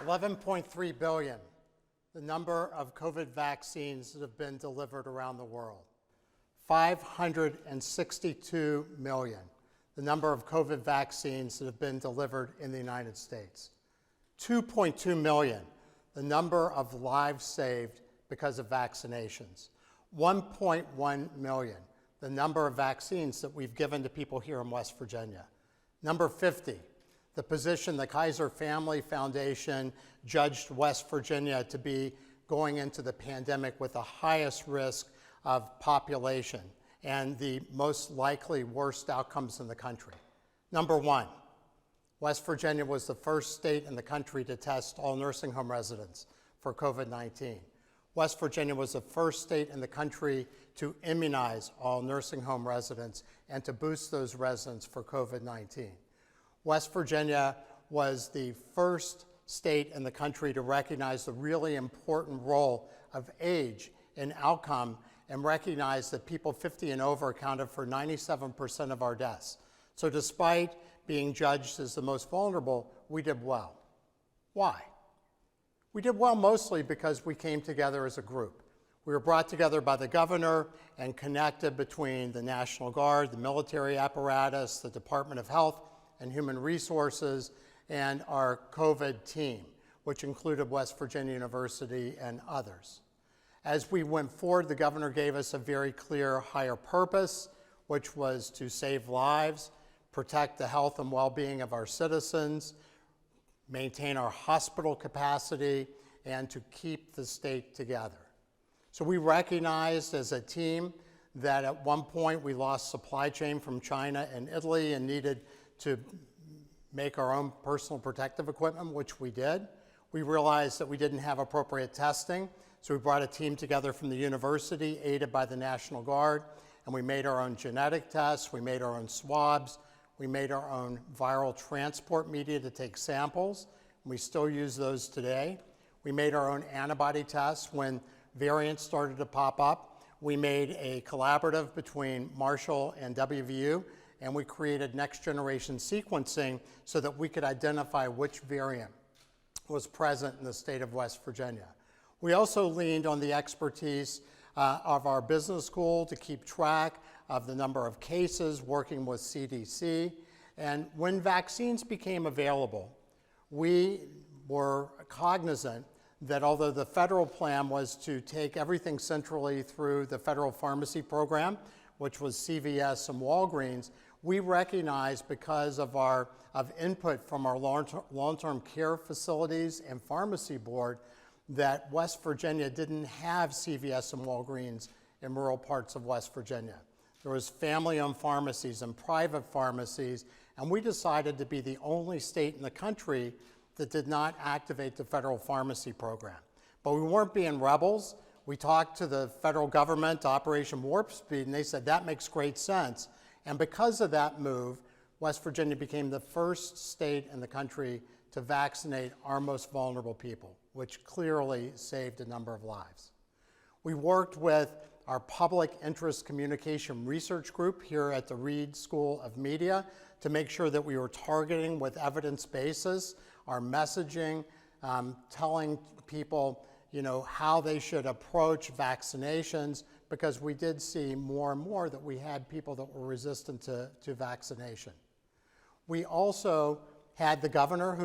11.3 billion, the number of COVID vaccines that have been delivered around the world. 562 million, the number of COVID vaccines that have been delivered in the United States. 2.2 million, the number of lives saved because of vaccinations. 1.1 million, the number of vaccines that we've given to people here in West Virginia. Number 50, the position the Kaiser Family Foundation judged West Virginia to be going into the pandemic with the highest risk of population and the most likely worst outcomes in the country. Number 1, West Virginia was the first state in the country to test all nursing home residents for COVID-19. West Virginia was the first state in the country to immunize all nursing home residents and to boost those residents for COVID-19. West Virginia was the first state in the country to recognize the really important role of age in outcome and recognize that people 50 and over accounted for 97% of our deaths. So despite being judged as the most vulnerable, we did well. Why? We did well mostly because we came together as a group. We were brought together by the governor and connected between the National Guard, the military apparatus, the Department of Health and Human Resources, and our COVID team, which included West Virginia University and others. As we went forward, the governor gave us a very clear higher purpose, which was to save lives, protect the health and well-being of our citizens, maintain our hospital capacity, and to keep the state together. So we recognized as a team that at one point we lost supply chain from China and Italy and needed to make our own personal protective equipment, which we did. We realized that we didn't have appropriate testing, so we brought a team together from the university, aided by the National Guard, and we made our own genetic tests, we made our own swabs, we made our own viral transport media to take samples, and we still use those today. We made our own antibody tests when variants started to pop up. We made a collaborative between Marsh and WVU, and we created next generation sequencing so that we could identify which variant was present in the state of West Virginia. We also leaned on the expertise of our business school to keep track of the number of cases, working with CDC. And when vaccines became available, we were cognizant that although the federal plan was to take everything centrally through the federal pharmacy program, which was CVS and Walgreens, we recognized because of input from our long-term care facilities and pharmacy board that West Virginia didn't have CVS and Walgreens in rural parts of West Virginia. There was family-owned pharmacies and private pharmacies, and we decided to be the only state in the country that did not activate the federal pharmacy program. But we weren't being rebels. We talked to the federal government, Operation Warp Speed, and they said that makes great sense. And because of that move, West Virginia became the first state in the country to vaccinate our most vulnerable people, which clearly saved a number of lives. We worked with our public interest communication research group here at the Reed School of Media to make sure that we were targeting with evidence basis our messaging, telling people how they should approach vaccinations, because we did see more and more that we had people that were resistant to vaccination. We also had the governor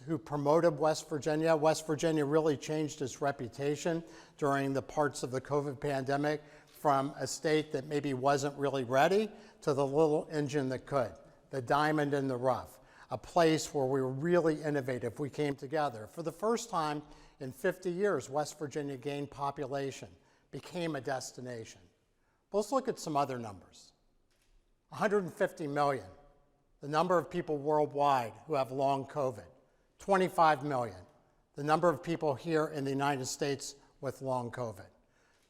who promoted West Virginia. West Virginia really changed its reputation during the parts of the COVID pandemic from a state that maybe wasn't really ready to the little engine that could, the diamond in the rough, a place where we were really innovative. We came together. For the first time in 50 years, West Virginia gained population, became a destination. But let's look at some other numbers. 150 million. The number of people worldwide who have long COVID, 25 million. The number of people here in the United States with long COVID,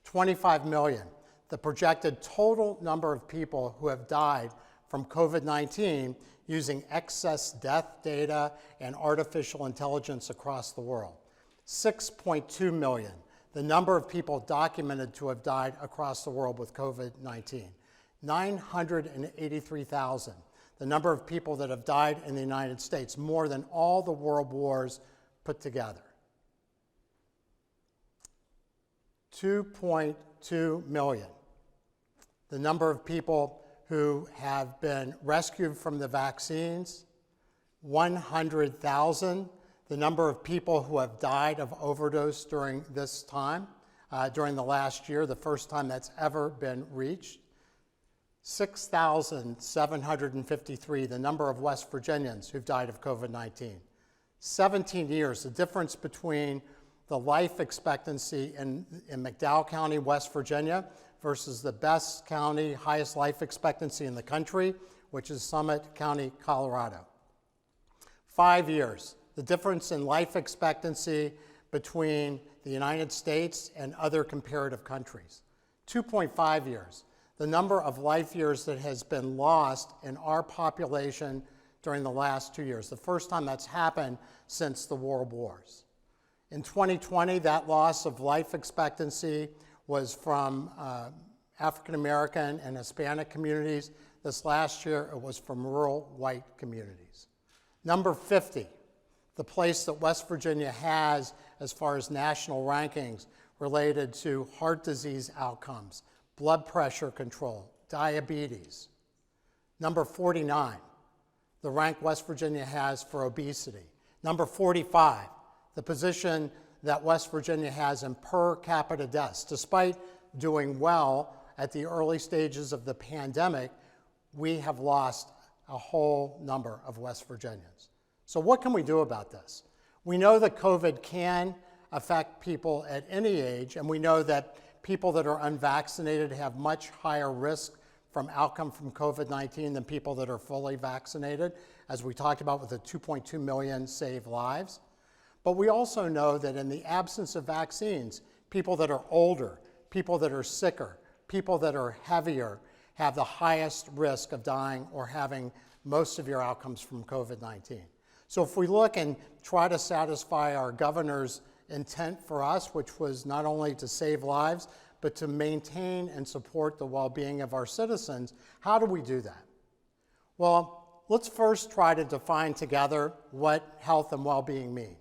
25 million. The projected total number of people who have died from COVID-19 using excess death data and artificial intelligence across the world, 6.2 million. The number of people documented to have died across the world with COVID-19, 983,000. The number of people that have died in the United States, more than all the world wars put together. 2.2 million. The number of people who have been rescued from the vaccines, 100,000. The number of people who have died of overdose during this time, during the last year, the first time that's ever been reached. 6,753, the number of West Virginians who've died of COVID-19. 17 years, the difference between the life expectancy in McDowell County, West Virginia, versus the best county, highest life expectancy in the country, which is Summit County, Colorado. 5 years, the difference in life expectancy between the United States and other comparative countries. 2.5 years, the number of life years that has been lost in our population during the last 2 years, the first time that's happened since the world wars. In 2020, that loss of life expectancy was from African American and Hispanic communities. This last year, it was from rural white communities. Number 50, the place that West Virginia has as far as national rankings related to heart disease outcomes, blood pressure control, diabetes. Number 49, the rank West Virginia has for obesity. Number 45, the position that West Virginia has in per capita deaths. Despite doing well at the early stages of the pandemic, we have lost a whole number of West Virginians. So what can we do about this? We know that COVID can affect people at any age, and we know that people that are unvaccinated have much higher risk from outcome from COVID-19 than people that are fully vaccinated, as we talked about with the 2.2 million saved lives. But we also know that in the absence of vaccines, people that are older, people that are sicker, people that are heavier have the highest risk of dying or having most severe outcomes from COVID-19. So if we look and try to satisfy our governor's intent for us, which was not only to save lives, but to maintain and support the well-being of our citizens, how do we do that? Well, let's first try to define together what health and well-being mean.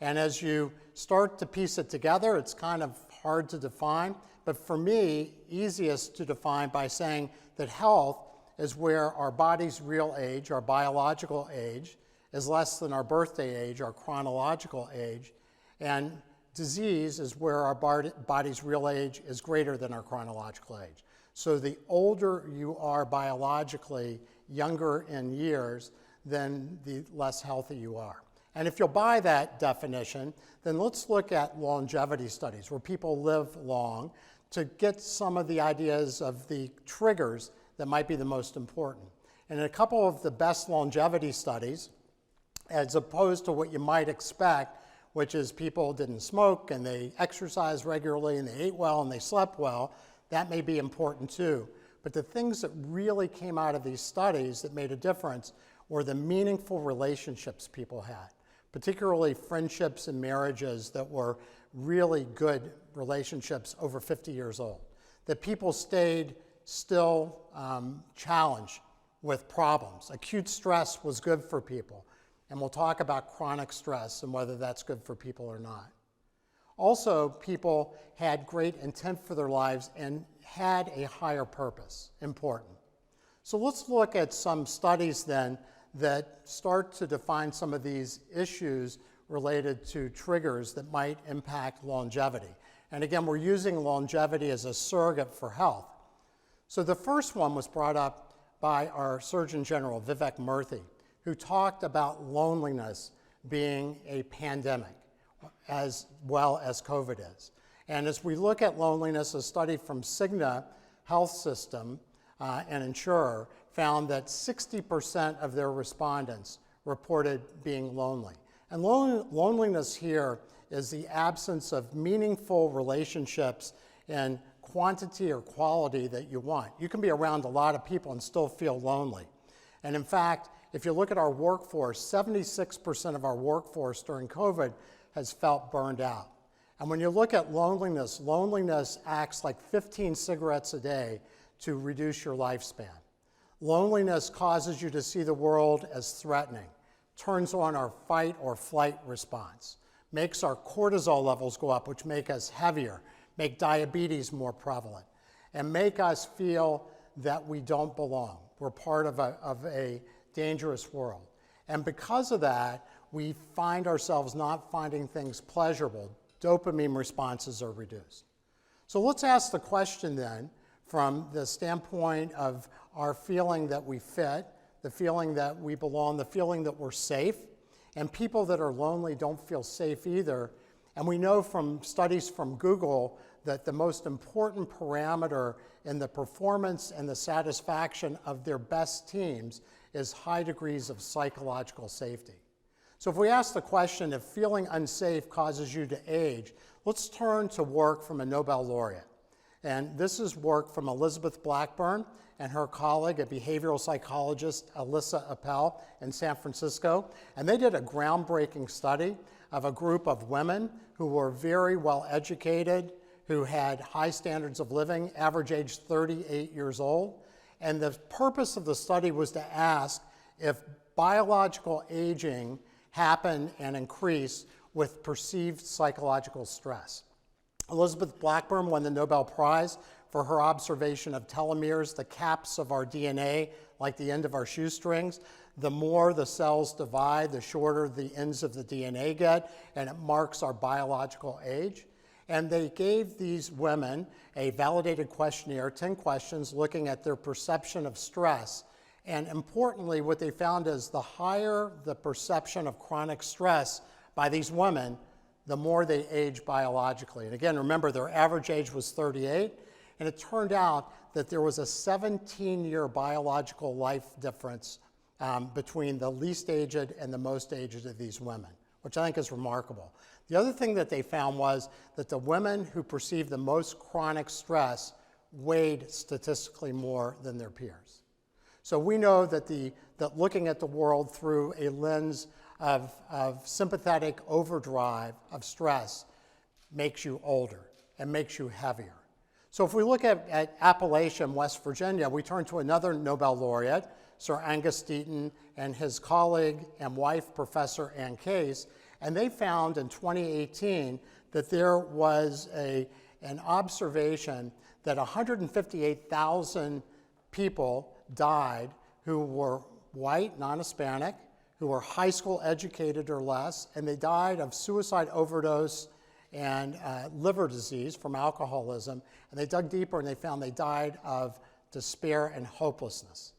And as you start to piece it together, it's kind of hard to define, but for me, easiest to define by saying that health is where our body's real age, our biological age, is less than our birthday age, our chronological age, and disease is where our body's real age is greater than our chronological age. So the older you are biologically, younger in years, then the less healthy you are. And if you'll buy that definition, then let's look at longevity studies where people live long to get some of the ideas of the triggers that might be the most important. And in a couple of the best longevity studies, as opposed to what you might expect, which is people didn't smoke and they exercised regularly and they ate well and they slept well, that may be important too. But the things that really came out of these studies that made a difference were the meaningful relationships people had, particularly friendships and marriages that were really good relationships over 50 years old, that people stayed still challenged with problems. Acute stress was good for people, and we'll talk about chronic stress and whether that's good for people or not. Also, people had great intent for their lives and had a higher purpose, important. So let's look at some studies then that start to define some of these issues related to triggers that might impact longevity. And again, we're using longevity as a surrogate for health. So the first one was brought up by our Surgeon General, Vivek Murthy, who talked about loneliness being a pandemic as well as COVID is. And as we look at loneliness, a study from Cigna Health System, an insurer, found that 60% of their respondents reported being lonely. And loneliness here is the absence of meaningful relationships in quantity or quality that you want. You can be around a lot of people and still feel lonely. And in fact, if you look at our workforce, 76% of our workforce during COVID has felt burned out. And when you look at loneliness, loneliness acts like 15 cigarettes a day to reduce your lifespan. Loneliness causes you to see the world as threatening, turns on our fight or flight response, makes our cortisol levels go up, which make us heavier, make diabetes more prevalent, and make us feel that we don't belong. We're part of a dangerous world. And because of that, we find ourselves not finding things pleasurable. Dopamine responses are reduced. So let's ask the question then, from the standpoint of our feeling that we fit, the feeling that we belong, the feeling that we're safe, and people that are lonely don't feel safe either. And we know from studies from Google that the most important parameter in the performance and the satisfaction of their best teams is high degrees of psychological safety. So if we ask the question, if feeling unsafe causes you to age, let's turn to work from a Nobel laureate. And this is work from Elizabeth Blackburn and her colleague, a behavioral psychologist, Alyssa Appel, in San Francisco. And they did a groundbreaking study of a group of women who were very well educated, who had high standards of living, average age 38 years old. And the purpose of the study was to ask if biological aging happened and increased with perceived psychological stress. Elizabeth Blackburn won the Nobel Prize for her observation of telomeres, the caps of our DNA, like the end of our shoestrings. The more the cells divide, the shorter the ends of the DNA get, and it marks our biological age. And they gave these women a validated questionnaire, 10 questions, looking at their perception of stress. And importantly, what they found is the higher the perception of chronic stress by these women, the more they age biologically. And again, remember, their average age was 38, and it turned out that there was a 17-year biological life difference between the least aged and the most aged of these women, which I think is remarkable. The other thing that they found was that the women who perceived the most chronic stress weighed statistically more than their peers. So we know that looking at the world through a lens of sympathetic overdrive of stress makes you older and makes you heavier. So if we look at Appalachian, West Virginia, we turn to another Nobel laureate, Sir Angus Deaton, and his colleague and wife, Professor Ann Case, and they found in 2018 that there was an observation that 158,000 people died who were white, non-Hispanic, who were high school educated or less, and they died of suicide, overdose, and liver disease from alcoholism. And they dug deeper and they found they died of despair and hopelessness.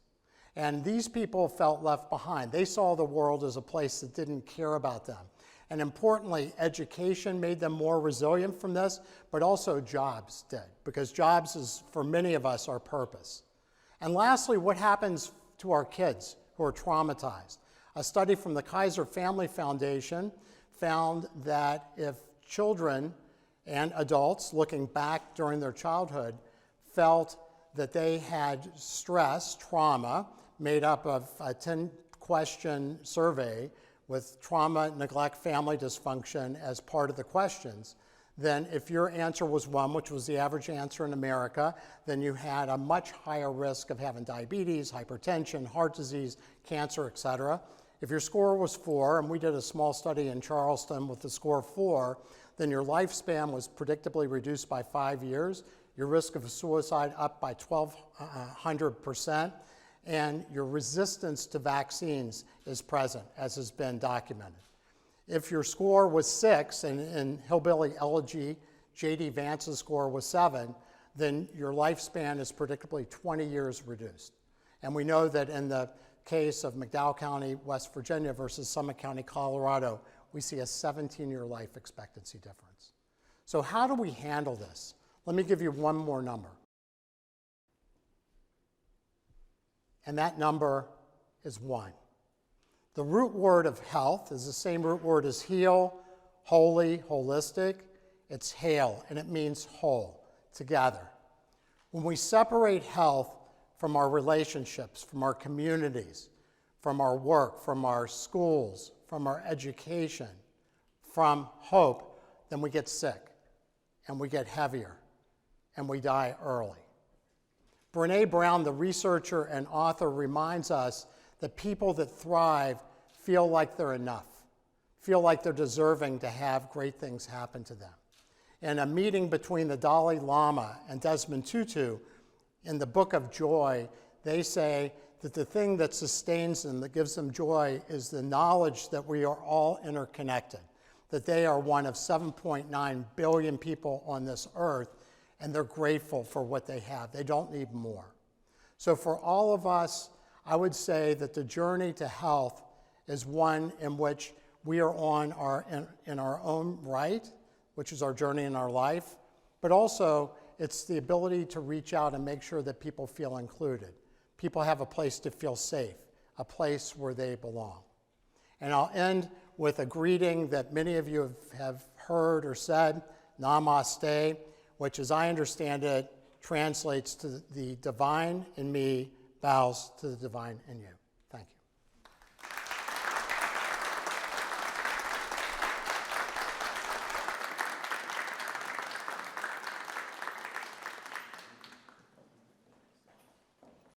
And these people felt left behind. They saw the world as a place that didn't care about them. And importantly, education made them more resilient from this, but also jobs did, because jobs is, for many of us, our purpose. And lastly, what happens to our kids who are traumatized? A study from the Kaiser Family Foundation found that if children and adults looking back during their childhood felt that they had stress, trauma, made up of a 10-question survey with trauma, neglect, family dysfunction as part of the questions, then if your answer was 1, which was the average answer in America, then you had a much higher risk of having diabetes, hypertension, heart disease, cancer, et cetera. If your score was 4, and we did a small study in Charleston with the score 4, then your lifespan was predictably reduced by 5 years, your risk of suicide up by 1,200%, and your resistance to vaccines is present, as has been documented. If your score was 6, and in Hillbilly Elegy, J.D. Vance's score was 7, then your lifespan is predictably 20 years reduced. And we know that in the case of McDowell County, West Virginia versus Summit County, Colorado, we see a 17-year life expectancy difference. So how do we handle this? Let me give you one more number. And that number is 1. The root word of health is the same root word as heal, holy, holistic. It's hail, and it means whole, together. When we separate health from our relationships, from our communities, from our work, from our schools, from our education, from hope, then we get sick, and we get heavier, and we die early. Brené Brown, the researcher and author, reminds us that people that thrive feel like they're enough, feel like they're deserving to have great things happen to them. In a meeting between the Dalai Lama and Desmond Tutu, in the Book of Joy, they say that the thing that sustains them, that gives them joy, is the knowledge that we are all interconnected, that they are one of 7.9 billion people on this earth, and they're grateful for what they have. They don't need more. So for all of us, I would say that the journey to health is one in which we are on in our own right, which is our journey in our life, but also it's the ability to reach out and make sure that people feel included. People have a place to feel safe, a place where they belong. And I'll end with a greeting that many of you have heard or said, Namaste, which, as I understand it, translates to the divine in me bows to the divine in you.